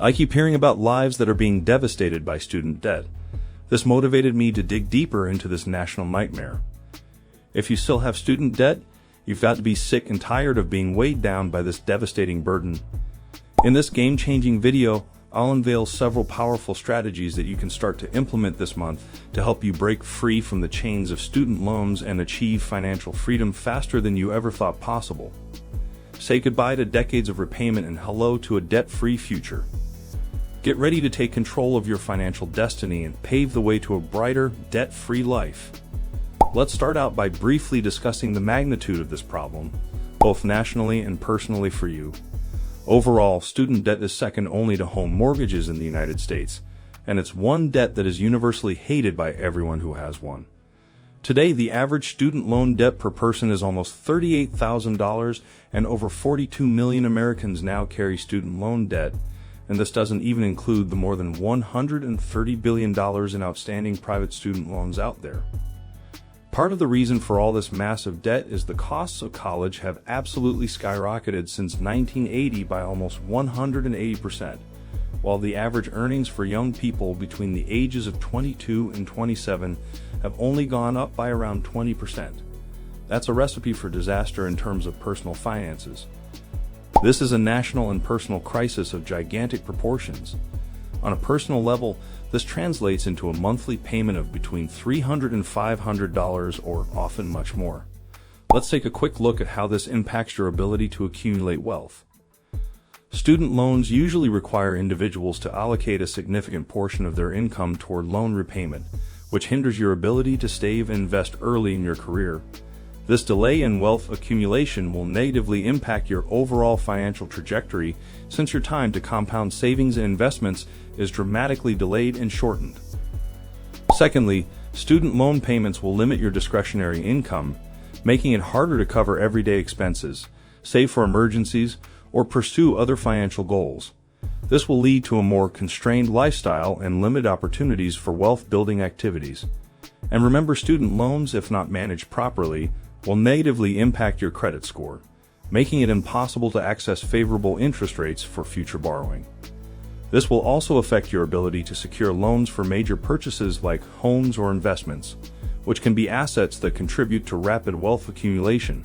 I keep hearing about lives that are being devastated by student debt. This motivated me to dig deeper into this national nightmare. If you still have student debt, you've got to be sick and tired of being weighed down by this devastating burden. In this game-changing video, I'll unveil several powerful strategies that you can start to implement this month to help you break free from the chains of student loans and achieve financial freedom faster than you ever thought possible. Say goodbye to decades of repayment and hello to a debt-free future. Get ready to take control of your financial destiny and pave the way to a brighter, debt-free life. Let's start out by briefly discussing the magnitude of this problem, both nationally and personally for you. Overall, student debt is second only to home mortgages in the United States, and it's one debt that is universally hated by everyone who has one. Today, the average student loan debt per person is almost $38,000, and over 42 million Americans now carry student loan debt, and this doesn't even include the more than $130 billion in outstanding private student loans out there. Part of the reason for all this massive debt is the costs of college have absolutely skyrocketed since 1980 by almost 180%, while the average earnings for young people between the ages of 22 and 27 have only gone up by around 20%. That's a recipe for disaster in terms of personal finances. This is a national and personal crisis of gigantic proportions. On a personal level, this translates into a monthly payment of between $300 and $500 or often much more. Let's take a quick look at how this impacts your ability to accumulate wealth. Student loans usually require individuals to allocate a significant portion of their income toward loan repayment, which hinders your ability to save and invest early in your career. This delay in wealth accumulation will negatively impact your overall financial trajectory since your time to compound savings and investments is dramatically delayed and shortened. Secondly, student loan payments will limit your discretionary income, making it harder to cover everyday expenses, save for emergencies, or pursue other financial goals. This will lead to a more constrained lifestyle and limited opportunities for wealth-building activities. And remember, student loans, if not managed properly, will negatively impact your credit score, making it impossible to access favorable interest rates for future borrowing. This will also affect your ability to secure loans for major purchases like homes or investments, which can be assets that contribute to rapid wealth accumulation.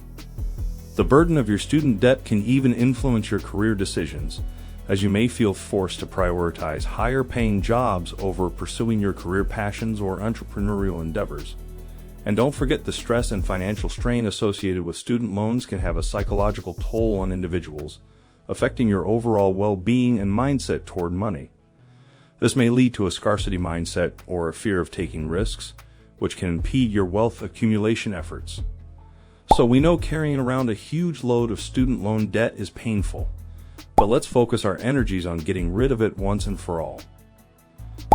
The burden of your student debt can even influence your career decisions, as you may feel forced to prioritize higher-paying jobs over pursuing your career passions or entrepreneurial endeavors. And don't forget, the stress and financial strain associated with student loans can have a psychological toll on individuals, affecting your overall well-being and mindset toward money. This may lead to a scarcity mindset or a fear of taking risks, which can impede your wealth accumulation efforts. So we know carrying around a huge load of student loan debt is painful, but let's focus our energies on getting rid of it once and for all.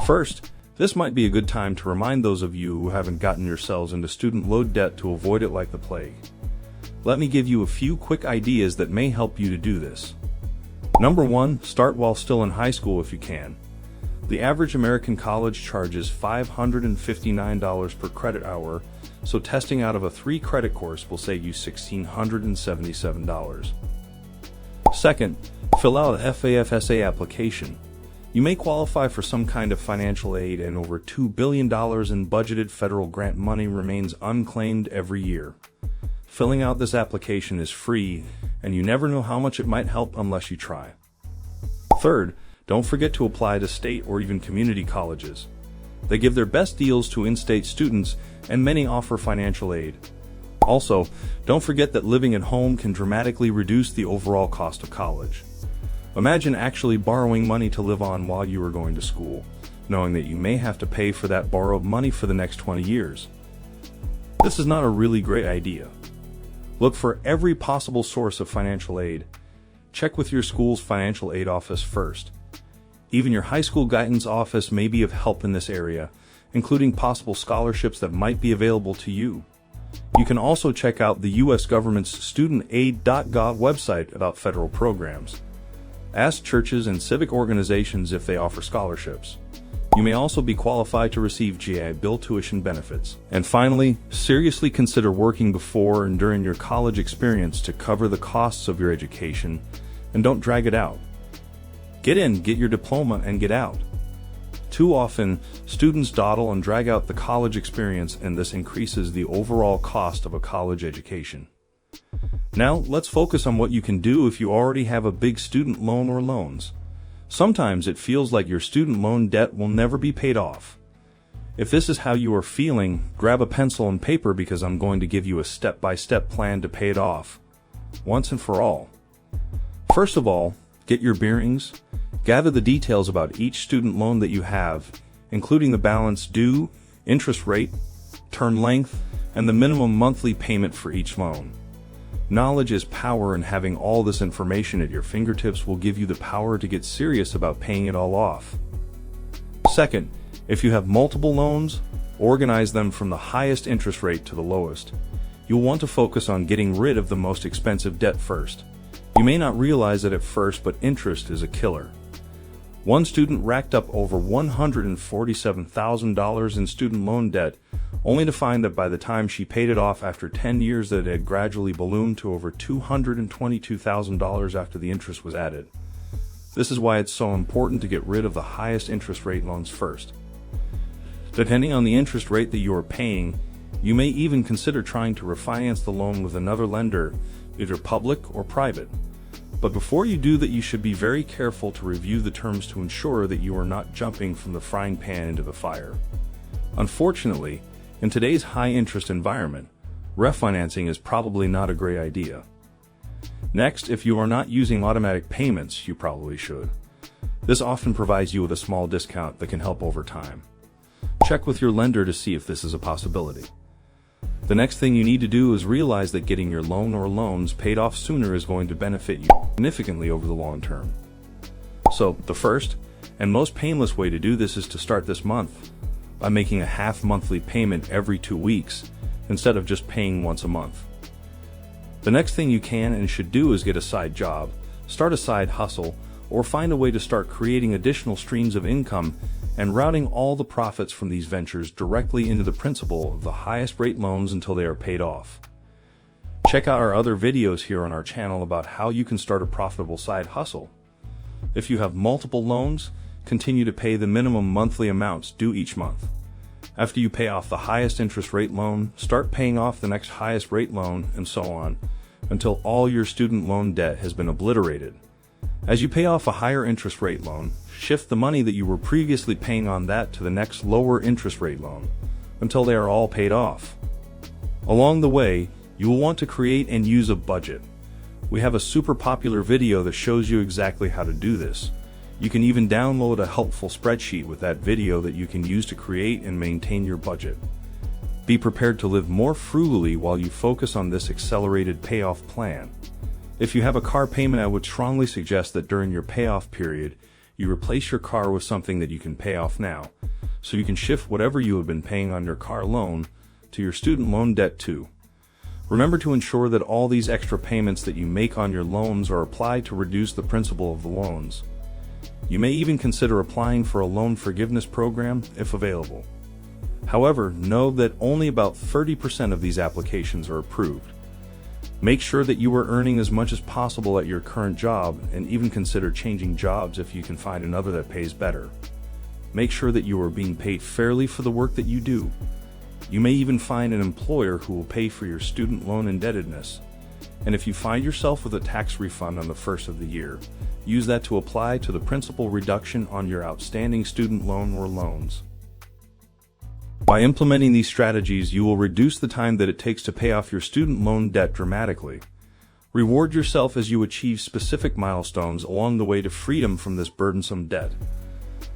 First, this might be a good time to remind those of you who haven't gotten yourselves into student loan debt to avoid it like the plague. Let me give you a few quick ideas that may help you to do this. Number 1, start while still in high school if you can. The average American college charges $559 per credit hour, so testing out of a 3-credit course will save you $1,677. Second, fill out a FAFSA application. You may qualify for some kind of financial aid, and over $2 billion in budgeted federal grant money remains unclaimed every year. Filling out this application is free, and you never know how much it might help unless you try. Third, don't forget to apply to state or even community colleges. They give their best deals to in-state students, and many offer financial aid. Also, don't forget that living at home can dramatically reduce the overall cost of college. Imagine actually borrowing money to live on while you are going to school, knowing that you may have to pay for that borrowed money for the next 20 years. This is not a really great idea. Look for every possible source of financial aid. Check with your school's financial aid office first. Even your high school guidance office may be of help in this area, including possible scholarships that might be available to you. You can also check out the U.S. government's studentaid.gov website about federal programs. Ask churches and civic organizations if they offer scholarships. You may also be qualified to receive GI Bill tuition benefits. And finally, seriously consider working before and during your college experience to cover the costs of your education, and don't drag it out. Get in, get your diploma, and get out. Too often, students dawdle and drag out the college experience, and this increases the overall cost of a college education. Now, let's focus on what you can do if you already have a big student loan or loans. Sometimes it feels like your student loan debt will never be paid off. If this is how you are feeling, grab a pencil and paper because I'm going to give you a step-by-step plan to pay it off, once and for all. First of all, get your bearings. Gather the details about each student loan that you have, including the balance due, interest rate, term length, and the minimum monthly payment for each loan. Knowledge is power, and having all this information at your fingertips will give you the power to get serious about paying it all off. Second, if you have multiple loans, organize them from the highest interest rate to the lowest. You'll want to focus on getting rid of the most expensive debt first. You may not realize it at first, but interest is a killer. One student racked up over $147,000 in student loan debt, only to find that by the time she paid it off after 10 years that it had gradually ballooned to over $222,000 after the interest was added. This is why it's so important to get rid of the highest interest rate loans first. Depending on the interest rate that you are paying, you may even consider trying to refinance the loan with another lender, either public or private. But before you do that, you should be very careful to review the terms to ensure that you are not jumping from the frying pan into the fire. Unfortunately, in today's high-interest environment, refinancing is probably not a great idea. Next, if you are not using automatic payments, you probably should. This often provides you with a small discount that can help over time. Check with your lender to see if this is a possibility. The next thing you need to do is realize that getting your loan or loans paid off sooner is going to benefit you significantly over the long term. So, the first and most painless way to do this is to start this month by making a half monthly payment every 2 weeks instead of just paying once a month. The next thing you can and should do is get a side job, start a side hustle, or find a way to start creating additional streams of income and routing all the profits from these ventures directly into the principal of the highest rate loans until they are paid off. Check out our other videos here on our channel about how you can start a profitable side hustle. If you have multiple loans, continue to pay the minimum monthly amounts due each month. After you pay off the highest interest rate loan, start paying off the next highest rate loan, and so on, until all your student loan debt has been obliterated. As you pay off a higher interest rate loan, shift the money that you were previously paying on that to the next lower interest rate loan, until they are all paid off. Along the way, you will want to create and use a budget. We have a super popular video that shows you exactly how to do this. You can even download a helpful spreadsheet with that video that you can use to create and maintain your budget. Be prepared to live more frugally while you focus on this accelerated payoff plan. If you have a car payment, I would strongly suggest that during your payoff period, you replace your car with something that you can pay off now, so you can shift whatever you have been paying on your car loan to your student loan debt too. Remember to ensure that all these extra payments that you make on your loans are applied to reduce the principal of the loans. You may even consider applying for a loan forgiveness program if available. However, know that only about 30% of these applications are approved. Make sure that you are earning as much as possible at your current job, and even consider changing jobs if you can find another that pays better. Make sure that you are being paid fairly for the work that you do. You may even find an employer who will pay for your student loan indebtedness. And if you find yourself with a tax refund on the first of the year, use that to apply to the principal reduction on your outstanding student loan or loans. By implementing these strategies, you will reduce the time that it takes to pay off your student loan debt dramatically. Reward yourself as you achieve specific milestones along the way to freedom from this burdensome debt.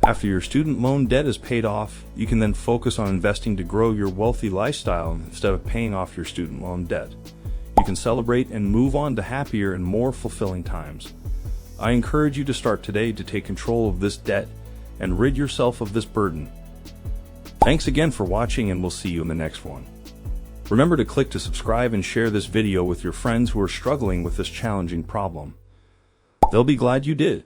After your student loan debt is paid off, you can then focus on investing to grow your wealthy lifestyle instead of paying off your student loan debt. You can celebrate and move on to happier and more fulfilling times. I encourage you to start today to take control of this debt and rid yourself of this burden. Thanks again for watching, and we'll see you in the next one. Remember to click to subscribe and share this video with your friends who are struggling with this challenging problem. They'll be glad you did.